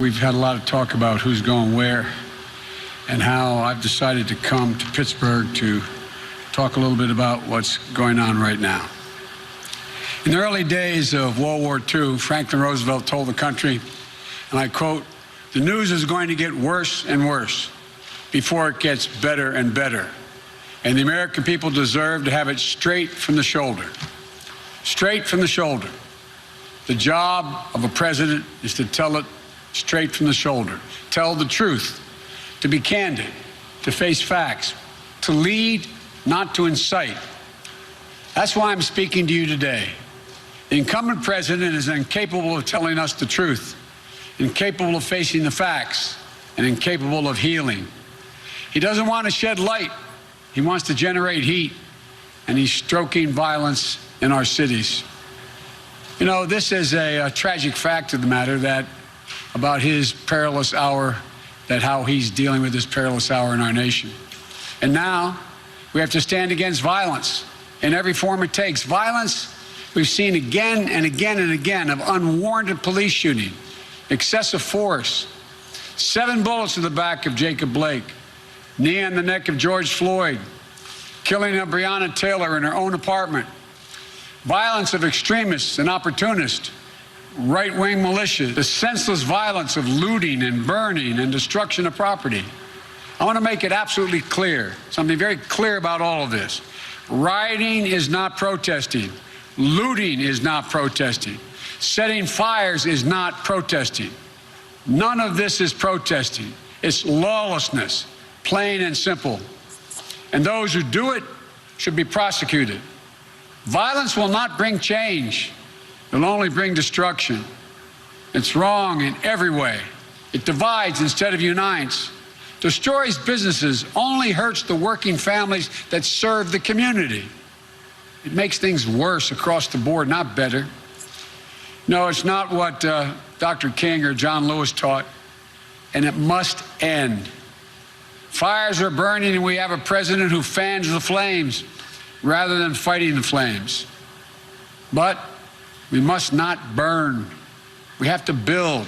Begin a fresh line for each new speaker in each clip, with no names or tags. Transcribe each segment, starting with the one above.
We've had a lot of talk about who's going where and how I've decided to come to Pittsburgh to talk a little bit about what's going on right now. In the early days of World War II, Franklin Roosevelt told the country, and I quote, "The news is going to get worse and worse before it gets better and better. And the American people deserve to have it straight from the shoulder." Straight from the shoulder. The job of a president is to tell it straight from the shoulder. Tell the truth, to be candid, to face facts, to lead, not to incite. That's why I'm speaking to you today. The incumbent president is incapable of telling us the truth, incapable of facing the facts, and incapable of healing. He doesn't want to shed light. He wants to generate heat, and he's stoking violence in our cities. You know, this is a tragic fact of the matter that about his perilous hour, that how he's dealing with this perilous hour in our nation. And now we have to stand against violence in every form it takes. Violence we've seen again and again and again of unwarranted police shooting, excessive force, 7 bullets in the back of Jacob Blake, knee on the neck of George Floyd, killing of Breonna Taylor in her own apartment, violence of extremists and opportunists, right-wing militia, the senseless violence of looting and burning and destruction of property. I want to make it absolutely clear, something very clear about all of this. Rioting is not protesting. Looting is not protesting. Setting fires is not protesting. None of this is protesting. It's lawlessness, plain and simple. And those who do it should be prosecuted. Violence will not bring change. It'll only bring destruction. It's wrong in every way. It divides instead of unites. Destroys businesses, only hurts the working families that serve the community. It makes things worse across the board, not better. No, it's not what Dr. King or John Lewis taught, and it must end. Fires are burning, and we have a president who fans the flames rather than fighting the flames. But we must not burn. We have to build.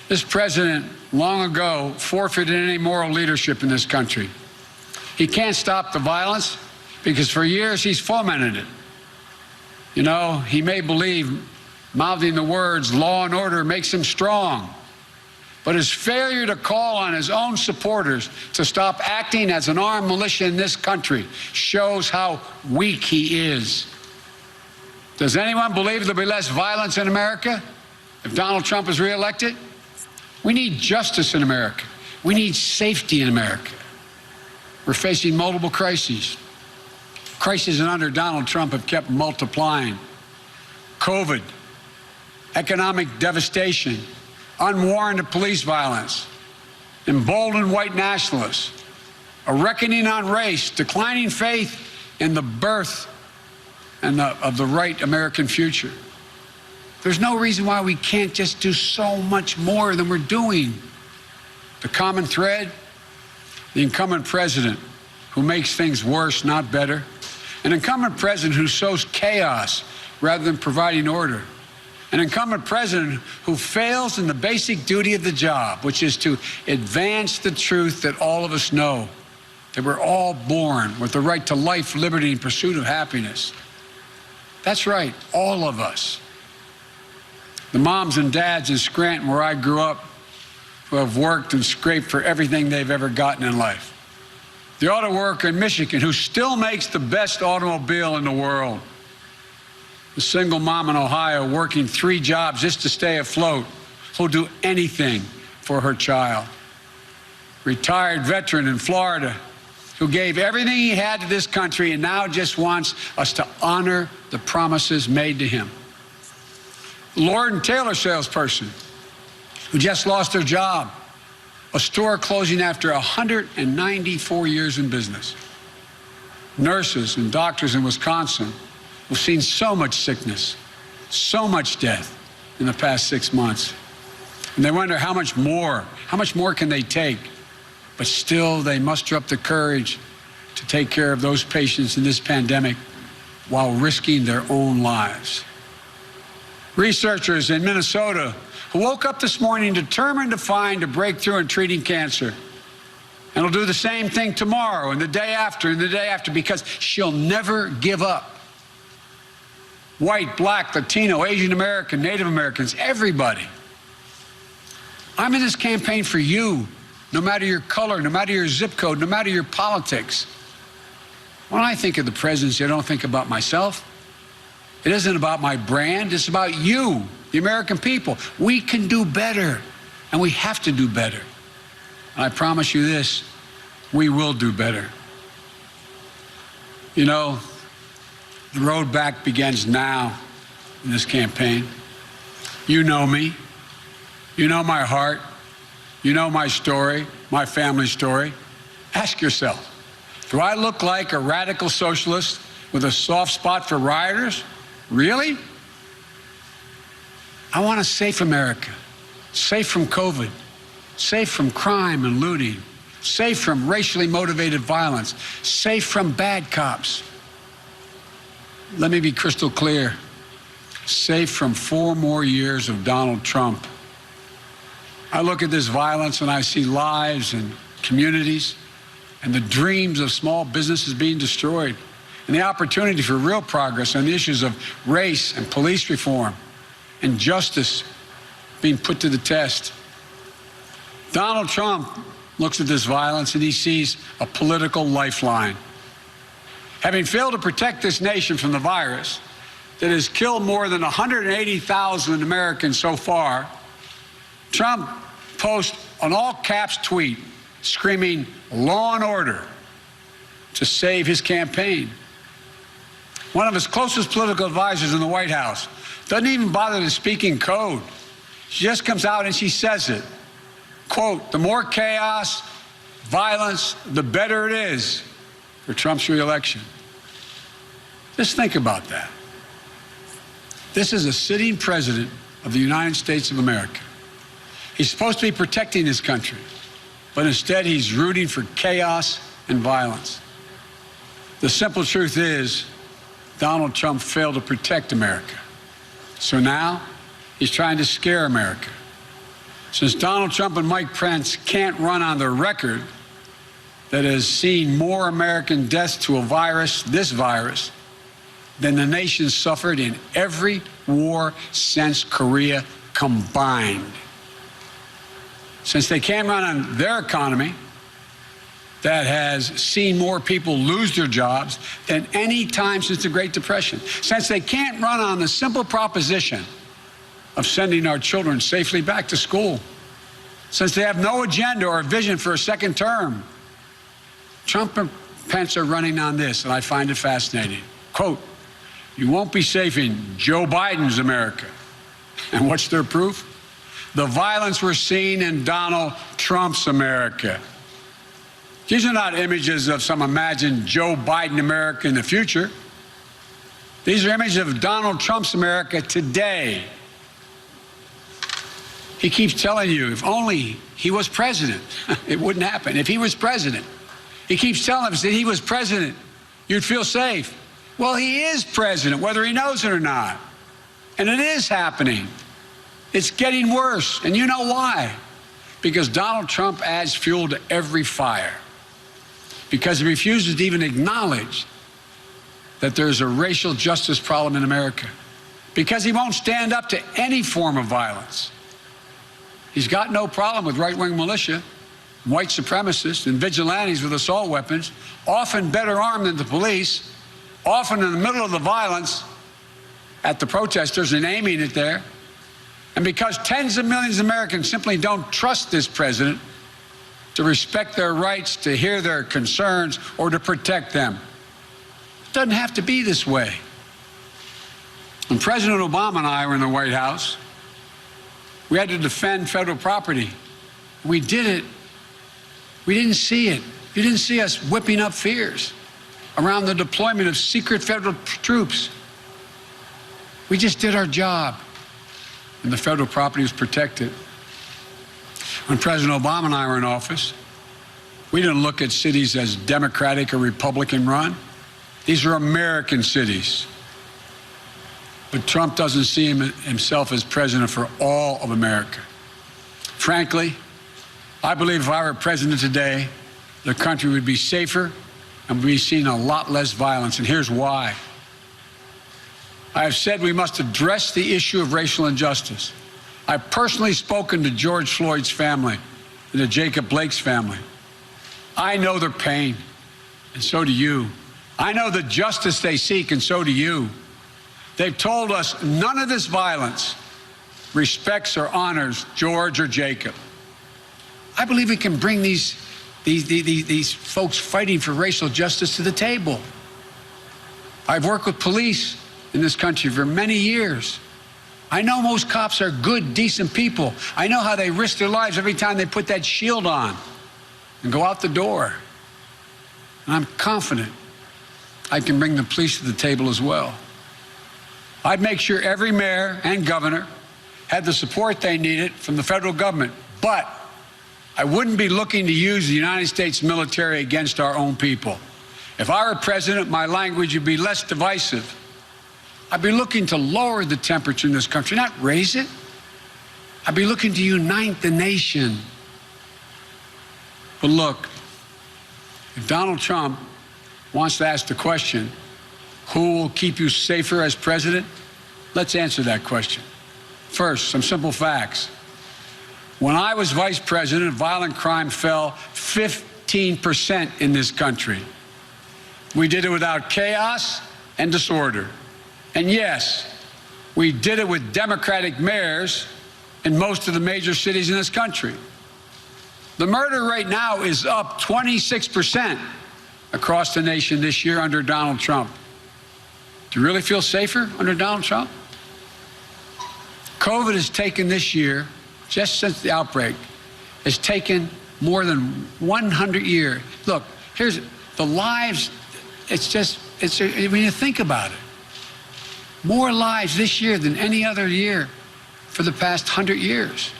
This president, long ago, forfeited any moral leadership in this country. He can't stop the violence because for years he's fomented it. You know, he may believe mouthing the words law and order makes him strong, but his failure to call on his own supporters to stop acting as an armed militia in this country shows how weak he is. Does anyone believe there'll be less violence in America if Donald Trump is reelected? We need justice in America. We need safety in America. We're facing multiple crises. Crises under Donald Trump have kept multiplying. COVID, economic devastation, unwarranted police violence, emboldened white nationalists, a reckoning on race, declining faith in the birth of the right American future. There's no reason why we can't just do so much more than we're doing. The common thread, the incumbent president who makes things worse, not better. An incumbent president who sows chaos rather than providing order. An incumbent president who fails in the basic duty of the job, which is to advance the truth that all of us know, that we're all born with the right to life, liberty, and pursuit of happiness. That's right, all of us. The moms and dads in Scranton, where I grew up, who have worked and scraped for everything they've ever gotten in life. The auto worker in Michigan who still makes the best automobile in the world. The single mom in Ohio working 3 jobs just to stay afloat, who'll do anything for her child. Retired veteran in Florida who gave everything he had to this country and now just wants us to honor the promises made to him. Lord & Taylor salesperson who just lost their job, a store closing after 194 years in business. Nurses and doctors in Wisconsin who've seen so much sickness, so much death in the past 6 months. And they wonder how much more can they take? But still, they muster up the courage to take care of those patients in this pandemic while risking their own lives. Researchers in Minnesota who woke up this morning determined to find a breakthrough in treating cancer. And will do the same thing tomorrow and the day after and the day after, because she'll never give up. White, black, Latino, Asian American, Native Americans, everybody. I'm in this campaign for you, no matter your color, no matter your zip code, no matter your politics. When I think of the presidency, I don't think about myself. It isn't about my brand, it's about you, the American people. We can do better, and we have to do better. And I promise you this, we will do better. You know, the road back begins now in this campaign. You know me. You know my heart. You know my story, my family story. Ask yourself, do I look like a radical socialist with a soft spot for rioters? Really? I want a safe America, safe from COVID, safe from crime and looting, safe from racially motivated violence, safe from bad cops. Let me be crystal clear, safe from 4 more years of Donald Trump. I look at this violence and I see lives and communities and the dreams of small businesses being destroyed, and the opportunity for real progress on the issues of race and police reform and justice being put to the test. Donald Trump looks at this violence and he sees a political lifeline. Having failed to protect this nation from the virus that has killed more than 180,000 Americans so far, Trump posts an all-caps tweet screaming law and order to save his campaign. One of his closest political advisors in the White House doesn't even bother to speak in code. She just comes out and she says it. Quote, the more chaos, violence, the better it is for Trump's reelection. Just think about that. This is a sitting president of the United States of America. He's supposed to be protecting his country, but instead he's rooting for chaos and violence. The simple truth is, Donald Trump failed to protect America. So now he's trying to scare America. Since Donald Trump and Mike Pence can't run on their record that has seen more American deaths to a virus, this virus, than the nation suffered in every war since Korea combined. Since they can't run on their economy that has seen more people lose their jobs than any time since the Great Depression. Since they can't run on the simple proposition of sending our children safely back to school. Since they have no agenda or vision for a second term. Trump and Pence are running on this, and I find it fascinating. Quote, you won't be safe in Joe Biden's America. And what's their proof? The violence we're seeing in Donald Trump's America. These are not images of some imagined Joe Biden America in the future. These are images of Donald Trump's America today. He keeps telling you, if only he was president, it wouldn't happen. If he was president, he keeps telling us that he was president, you'd feel safe. Well, he is president, whether he knows it or not. And it is happening. It's getting worse. And you know why? Because Donald Trump adds fuel to every fire. Because he refuses to even acknowledge that there's a racial justice problem in America. Because he won't stand up to any form of violence. He's got no problem with right-wing militia, white supremacists, and vigilantes with assault weapons, often better armed than the police, often in the middle of the violence at the protesters and aiming it there. And because tens of millions of Americans simply don't trust this president to respect their rights, to hear their concerns, or to protect them. It doesn't have to be this way. When President Obama and I were in the White House, we had to defend federal property. We did it. We didn't see it. You didn't see us whipping up fears around the deployment of secret federal troops. We just did our job, and the federal property was protected. When President Obama and I were in office, we didn't look at cities as Democratic or Republican run. These are American cities. But Trump doesn't see himself as president for all of America. Frankly, I believe if I were president today, the country would be safer and we'd be seeing a lot less violence. And here's why. I have said we must address the issue of racial injustice. I've personally spoken to George Floyd's family and to Jacob Blake's family. I know their pain, and so do you. I know the justice they seek, and so do you. They've told us none of this violence respects or honors George or Jacob. I believe we can bring these folks fighting for racial justice to the table. I've worked with police in this country for many years. I know most cops are good, decent people. I know how they risk their lives every time they put that shield on and go out the door. And I'm confident I can bring the police to the table as well. I'd make sure every mayor and governor had the support they needed from the federal government, but I wouldn't be looking to use the United States military against our own people. If I were president, my language would be less divisive. I'd be looking to lower the temperature in this country, not raise it. I'd be looking to unite the nation. But look, if Donald Trump wants to ask the question, who will keep you safer as president? Let's answer that question. First, some simple facts. When I was vice president, violent crime fell 15% in this country. We did it without chaos and disorder. And yes, we did it with Democratic mayors in most of the major cities in this country. The murder rate now is up 26% across the nation this year under Donald Trump. Do you really feel safer under Donald Trump? COVID has taken this year, just since the outbreak, has taken more than 100 years. Look, here's the lives, when you think about it, more lives this year than any other year for the past 100 years.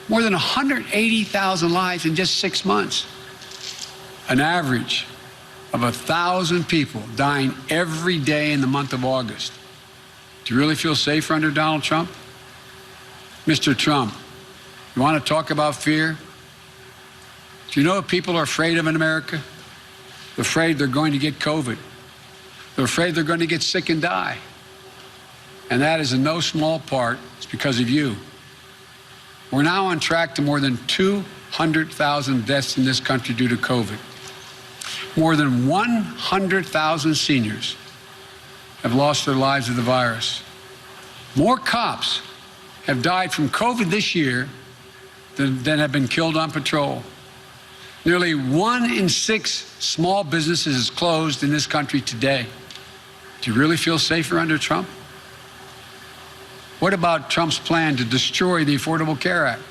More than 180,000 lives in just 6 months. An average of 1,000 people dying every day in the month of August. Do you really feel safer under Donald Trump? Mr. Trump, you want to talk about fear? Do you know what people are afraid of in America? They're afraid they're going to get COVID. They're afraid they're going to get sick and die. And that is in no small part, it's because of you. We're now on track to more than 200,000 deaths in this country due to COVID. More than 100,000 seniors have lost their lives to the virus. More cops have died from COVID this year than have been killed on patrol. Nearly 1 in 6 small businesses is closed in this country today. Do you really feel safer under Trump? What about Trump's plan to destroy the Affordable Care Act?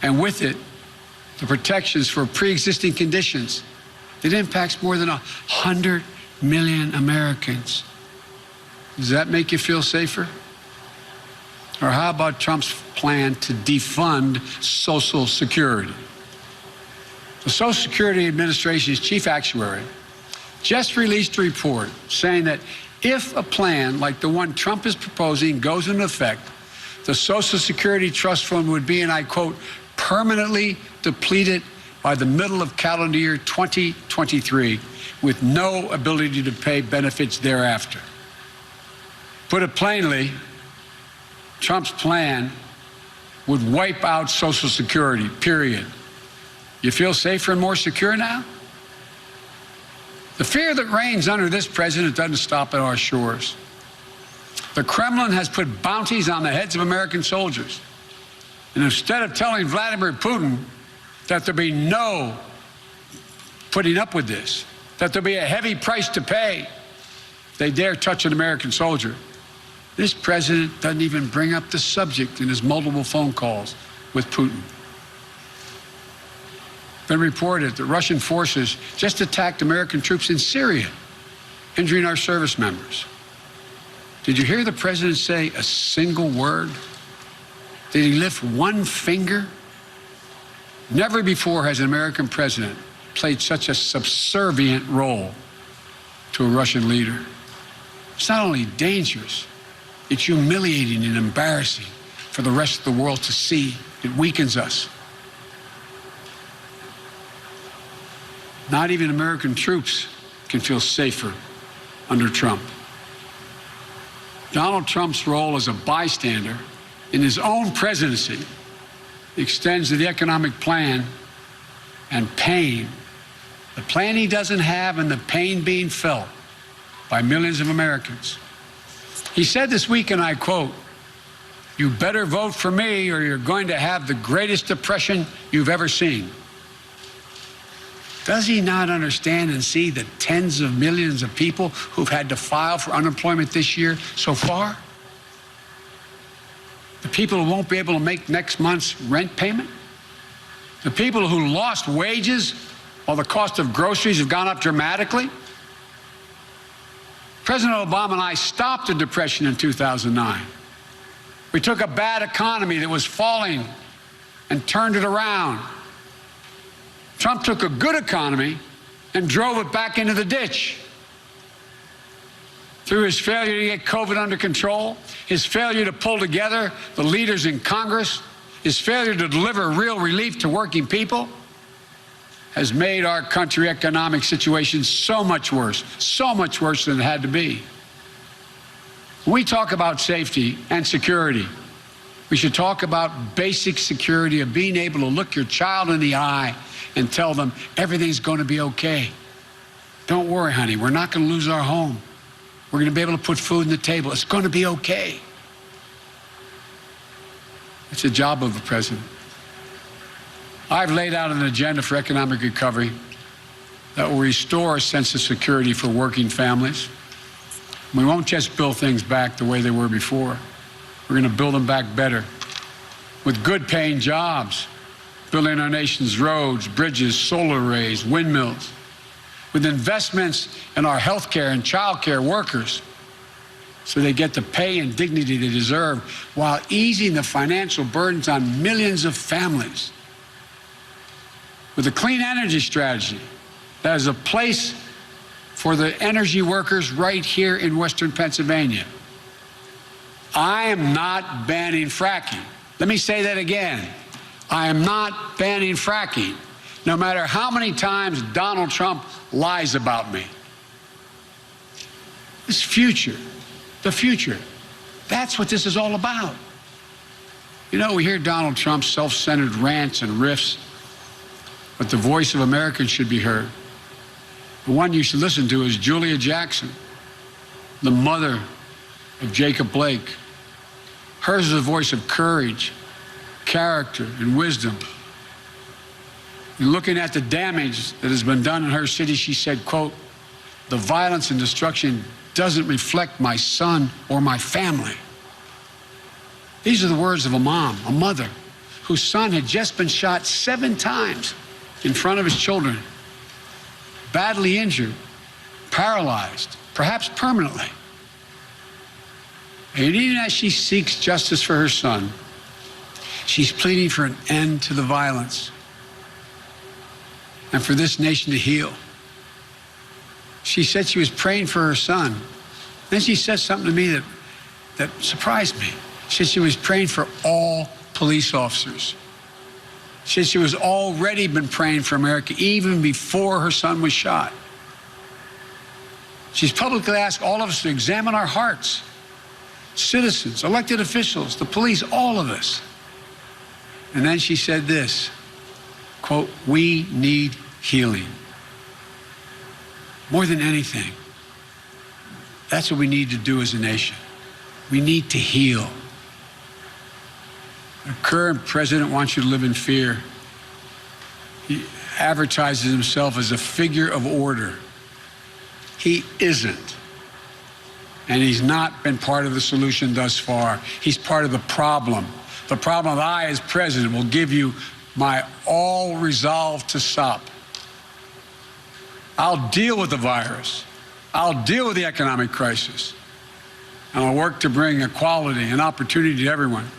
And with it, the protections for pre-existing conditions that impacts more than 100 million Americans. Does that make you feel safer? Or how about Trump's plan to defund Social Security? The Social Security Administration's chief actuary just released a report saying that if a plan like the one Trump is proposing goes into effect, the Social Security Trust Fund would be, and I quote, permanently depleted by the middle of calendar year 2023, with no ability to pay benefits thereafter. Put it plainly, Trump's plan would wipe out Social Security, period. You feel safer and more secure now? The fear that reigns under this president doesn't stop at our shores. The Kremlin has put bounties on the heads of American soldiers. And instead of telling Vladimir Putin that there'll be no putting up with this, that there'll be a heavy price to pay if they dare touch an American soldier, this president doesn't even bring up the subject in his multiple phone calls with Putin. Been reported that Russian forces just attacked American troops in Syria, injuring our service members. Did you hear the president say a single word? Did he lift one finger? Never before has an American president played such a subservient role to a Russian leader. It's not only dangerous, it's humiliating and embarrassing for the rest of the world to see. It weakens us. Not even American troops can feel safer under Trump. Donald Trump's role as a bystander in his own presidency extends to the economic plan and pain, the plan he doesn't have and the pain being felt by millions of Americans. He said this week, and I quote, "You better vote for me or you're going to have the greatest depression you've ever seen." Does he not understand and see the tens of millions of people who've had to file for unemployment this year so far? The people who won't be able to make next month's rent payment? The people who lost wages while the cost of groceries have gone up dramatically? President Obama and I stopped the Depression in 2009. We took a bad economy that was falling and turned it around. Trump took a good economy and drove it back into the ditch. Through his failure to get COVID under control, his failure to pull together the leaders in Congress, his failure to deliver real relief to working people, has made our country economic situation so much worse than it had to be. When we talk about safety and security, we should talk about basic security of being able to look your child in the eye and tell them everything's going to be okay. Don't worry, honey, we're not going to lose our home. We're going to be able to put food on the table. It's going to be okay. It's the job of the president. I've laid out an agenda for economic recovery that will restore a sense of security for working families. We won't just build things back the way they were before. We're going to build them back better with good-paying jobs, building our nation's roads, bridges, solar arrays, windmills, with investments in our health care and child care workers so they get the pay and dignity they deserve while easing the financial burdens on millions of families. With a clean energy strategy that is a place for the energy workers right here in Western Pennsylvania. I am not banning fracking. Let me say that again. I am not banning fracking, no matter how many times Donald Trump lies about me. This future, the future, that's what this is all about. You know, we hear Donald Trump's self-centered rants and riffs, but the voice of Americans should be heard. The one you should listen to is Julia Jackson, the mother of Jacob Blake. Hers is a voice of courage, character, and wisdom. In looking at the damage that has been done in her city, she said, quote, "The violence and destruction doesn't reflect my son or my family." These are the words of a mom, a mother, whose son had just been shot 7 times in front of his children, badly injured, paralyzed, perhaps permanently. And even as she seeks justice for her son, she's pleading for an end to the violence and for this nation to heal. She said she was praying for her son. Then she said something to me that surprised me. She said she was praying for all police officers. She said she was already been praying for America even before her son was shot. She's publicly asked all of us to examine our hearts. Citizens, elected officials, the police, all of us. And then she said this, quote, "We need healing. More than anything, that's what we need to do as a nation. We need to heal. The current president wants you to live in fear. He advertises himself as a figure of order. He isn't. And he's not been part of the solution thus far. He's part of the problem. The problem that I, as president, will give you my all resolve to stop. I'll deal with the virus. I'll deal with the economic crisis. And I'll work to bring equality and opportunity to everyone.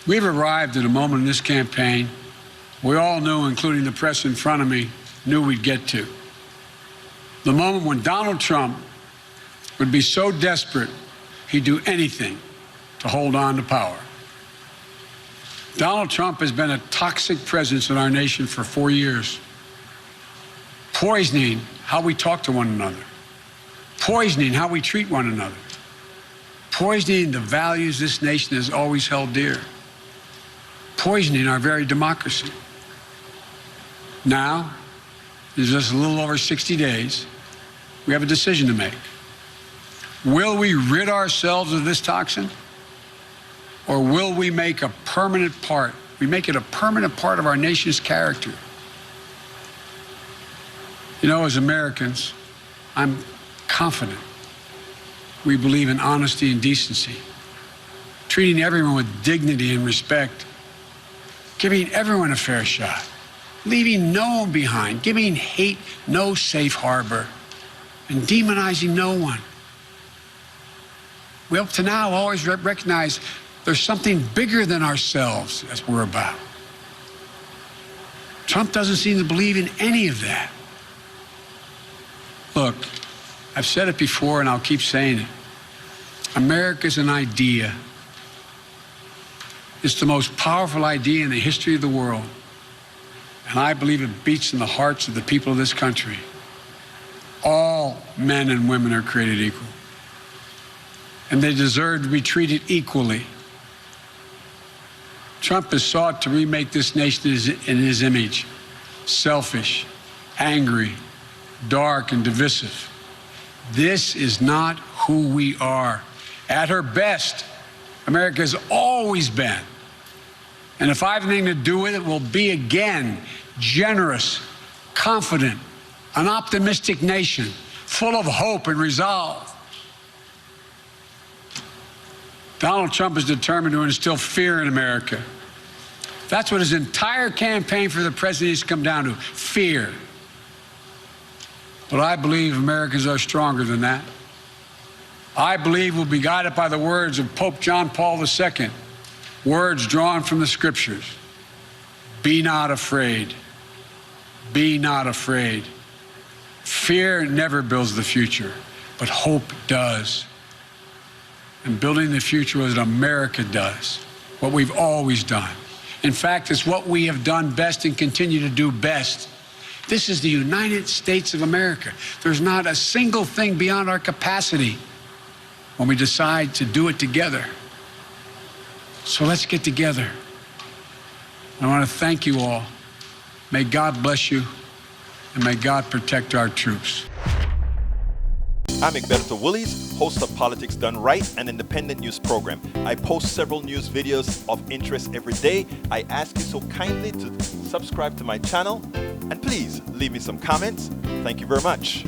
We've arrived at a moment in this campaign we all knew, including the press in front of me, knew we'd get to. The moment when Donald Trump would be so desperate he'd do anything to hold on to power. Donald Trump has been a toxic presence in our nation for 4 years, poisoning how we talk to one another, poisoning how we treat one another, poisoning the values this nation has always held dear, poisoning our very democracy. Now, in just a little over 60 days, we have a decision to make. Will we rid ourselves of this toxin? Or will we make it a permanent part of our nation's character? You know, as Americans, I'm confident we believe in honesty and decency, treating everyone with dignity and respect, giving everyone a fair shot, leaving no one behind, giving hate no safe harbor, and demonizing no one. We up to now always recognize there's something bigger than ourselves as we're about. Trump doesn't seem to believe in any of that. Look, I've said it before and I'll keep saying it. America's an idea. It's the most powerful idea in the history of the world. And I believe it beats in the hearts of the people of this country. All men and women are created equal. And they deserve to be treated equally. Trump has sought to remake this nation in his image, selfish, angry, dark, and divisive. This is not who we are. At her best, America has always been, and if I have anything to do with it, will be again generous, confident, an optimistic nation, full of hope and resolve. Donald Trump is determined to instill fear in America. That's what his entire campaign for the presidency has come down to, fear. But I believe Americans are stronger than that. I believe we'll be guided by the words of Pope John Paul II, words drawn from the scriptures. Be not afraid. Be not afraid. Fear never builds the future, but hope does. And building the future is what America does, what we've always done. In fact, it's what we have done best and continue to do best. This is the United States of America. There's not a single thing beyond our capacity when we decide to do it together. So let's get together. I want to thank you all. May God bless you, and may God protect our troops.
I'm Egberto Willies, host of Politics Done Right, an independent news program. I post several news videos of interest every day. I ask you so kindly to subscribe to my channel, and please leave me some comments. Thank you very much.